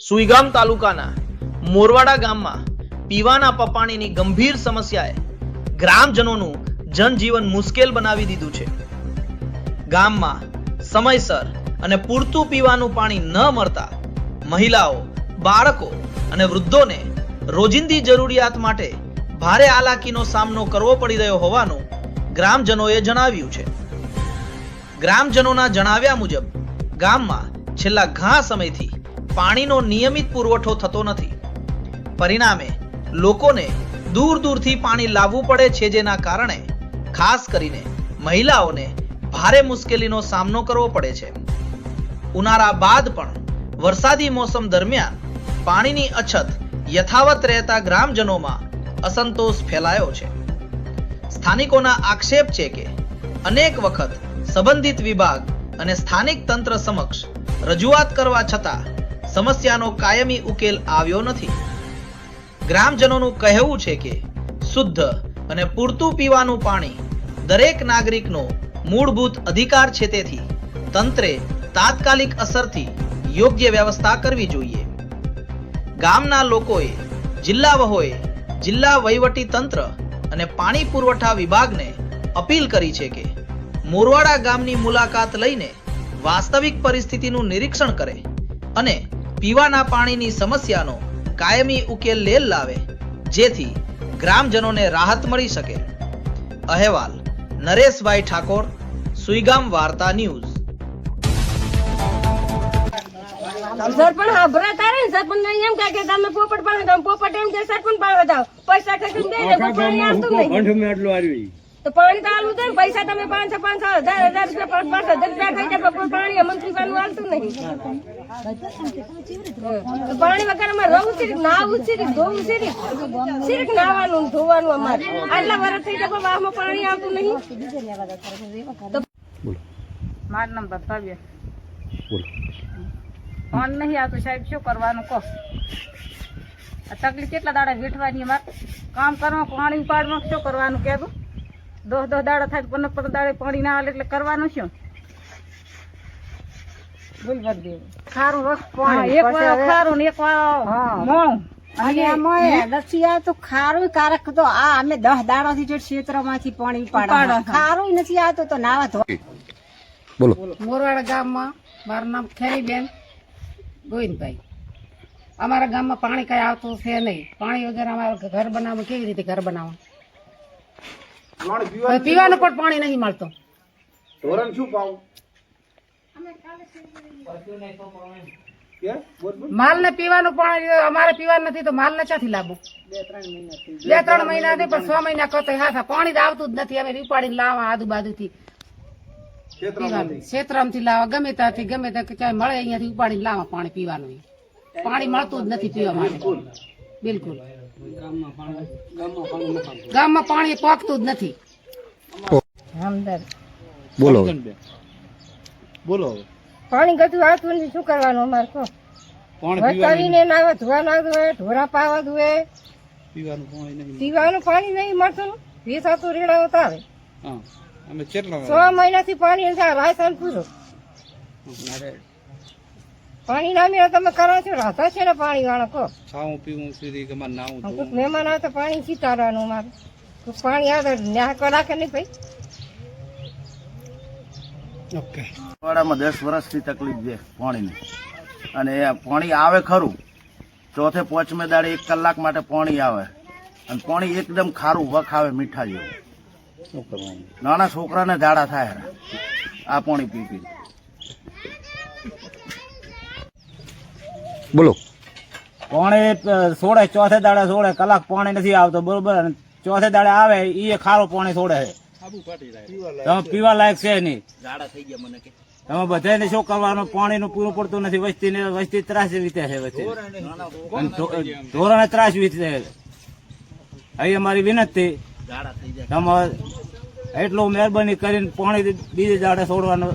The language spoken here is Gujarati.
સુઈગામ તાલુકાના મોરવાડા ગામમાં પીવાના પાણીની ગંભીર સમસ્યાએ ગ્રામજનોનું જનજીવન મુશ્કેલ બનાવી દીધું છે। ગામમાં સમયસર અને પૂરતું પીવાનું પાણી ન મળતા મહિલાઓ, બાળકો અને વૃદ્ધોને રોજિંદી જરૂરિયાત માટે ભારે હાલાકીનો સામનો કરવો પડી રહ્યો હોવાનું ગ્રામજનોએ જણાવ્યું છે। ગ્રામજનોના જણાવ્યા મુજબ ગામમાં છેલ્લા ઘણા સમયથી પાણીનો નિયમિત પુરવઠો થતો નથી। પરિણામે લોકોને દૂર દૂરથી પાણી લાવવું પડે છે, જેના કારણે ખાસ કરીને મહિલાઓને ભારે મુશ્કેલીનો સામનો કરવો પડે છે। ઉનાળા બાદ પણ વરસાદી મોસમ દરમિયાન પાણીની અછત યથાવત રહેતા ગ્રામજનોમાં અસંતોષ ફેલાયો છે। સ્થાનિકોના આક્ષેપ છે કે અનેક વખત સંબંધિત વિભાગ અને સ્થાનિક તંત્ર સમક્ષ રજૂઆત કરવા છતાં સમસ્યાનો કાયમી ઉકેલ આવ્યો નથી। ગ્રામજનોનું કહેવું છે કે શુદ્ધ અને પૂરતું પીવાનું પાણી દરેક નાગરિકનો મૂળભૂત અધિકાર છે, તેથી તંત્રે તાત્કાલિક અસરથી યોગ્ય વ્યવસ્થા કરવી જોઈએ। ગામના લોકોએ જિલ્લા વહોએ જિલ્લા વહીવટી તંત્ર અને પાણી પુરવઠા વિભાગને અપીલ કરી છે કે મોરવાડા ગામની મુલાકાત લઈને વાસ્તવિક પરિસ્થિતિનું નિરીક્ષણ કરે અને પીવાના પાણીની સમસ્યાનો કાયમી ઉકેલ લાવે, જેથી ગ્રામજનોને રાહત મળી શકે। અહેવાલ નરેશભાઈ ઠાકોર, સુઈગામ વાર્તા ન્યૂઝ। સરપંચ હા ભરા તારે સરપંચ એમ કહે કે તમે પોપટ પાણી દો, પોપટ એમ કે સરપંચ પાણી દાવ, પૈસા કઈ દે ને પાણી આવતું નહીં તો પાણી તો આલું દે, પૈસા તમે 500 1000 રૂપિયા 5,000 રૂપિયા ખાઈ જાય, પણ પાણી મંત્રી પાનું આવતું નહીં। પાણી વગર અમારે રહું છે, નાવું છે, ધોવું છે, સિર્ફ નાવાનું ધોવાનું અમારે આટલા વર્ષ થઈ જાય, વાહમાં પાણી આવતું નહીં। મારું નામ ભરતાવ્ય પાણી નહીં આવતું સાહેબ, શું કરવાનું કહો? આ તકલીફ કેટલા દાડા વેઠવાની, અમારે કામ કરવા પાણી ઉપાડવા શું કરવાનું કહેવું? 10 દાડા થાય 15 દાડે પાણી ના આવે એટલે કરવાનું શું? બોલ ભરી દેવું ખારું વખત પાણી, એક વાર ખારું ને એક વાર મોણું નથી આવતું ખારું કારક તો આ અમે 10 દાડા થી ક્ષેત્રમાંથી પાણી ઉપાડે, ખારું નથી આવતું તો નાવા ધોવા। બોલો। મોરવાડા ગામમાં મારું નામ ખેરીબેન ગોવિંદભાઈ। અમારા ગામમાં પાણી કઈ આવતું છે નહીં। પાણી વગર અમારે ઘર બનાવવું કેવી રીતે ઘર બનાવવું? પીવાનું પણ પાણી નહીં મળતું। ધોરણ શું પાવું? માલ ને પીવાનું પાણી અમારે પીવાનું નથી તો માલ ને ક્યાંથી લાવવું? 2-3 મહિનાથી પણ 6 મહિના કરતો હા પાણી જ આવતું જ નથી। અમે ઉપાડીને લાવવા આજુબાજુથી ક્ષેત્રમાંથી લાવવા, ગમે ત્યાંથી ગમે ત્યાં ક્યાંય મળે અહીંયાથી ઉપાડીને લાવવા પાણી પીવાનું। પાણી મળતું જ નથી પીવા માટે, બિલકુલ। ગામમાં પાણી પોકતું જ નથી। બોલો બોલો પાણી ગતું આવતું નથી, શું કરવાનું અમારે? કહો કરીને નાવા ધોવા ના ધોવે, ઢોરા પાવા ધોવે, પીવાનું પાણી નહીં મળતું। વેસાતું રેડાવો તારે 6 મહિનાથી પાણી નથી, રાયસાન પૂરો પાણી ના મેળે તમે કરો છો, રાતા છે ને પાણી વાળા? કહો મહેમાન આવે તો પાણી ચીતાડવાનું અમારે, પાણી આવે ન્યા રાખે નહીં ભાઈ। વાડામાં 10 વર્ષથી તકલીફ છે પાણીની, અને પાણી આવે ખરું, ચોથે પાંચમે દાડે 1 કલાક માટે પાણી આવે, અને પાણી એકદમ ખારું વખ આવે, મીઠા જેવું। નાના છોકરાને ઝાડા થાય આ પાણી પી પી। બોલો। પાણી છોડે, ચોથે દાડે છોડે, કલાક પાણી નથી આવતો, બરોબર, અને ચોથે દાડે આવે એ ખારું પાણી છોડે છે, તમે પીવા લાયક છે નહીં। તમે બધાને શું કરવાનું? પાણીનું પૂરું પડતું નથી, વસ્તી ત્રાસી રીતે છે, ધોરણે ત્રાસ વીતે। અહીં અમારી વિનંતી, તમે એટલું મહેરબાની કરીને પાણી બીજે દાડે છોડવાનું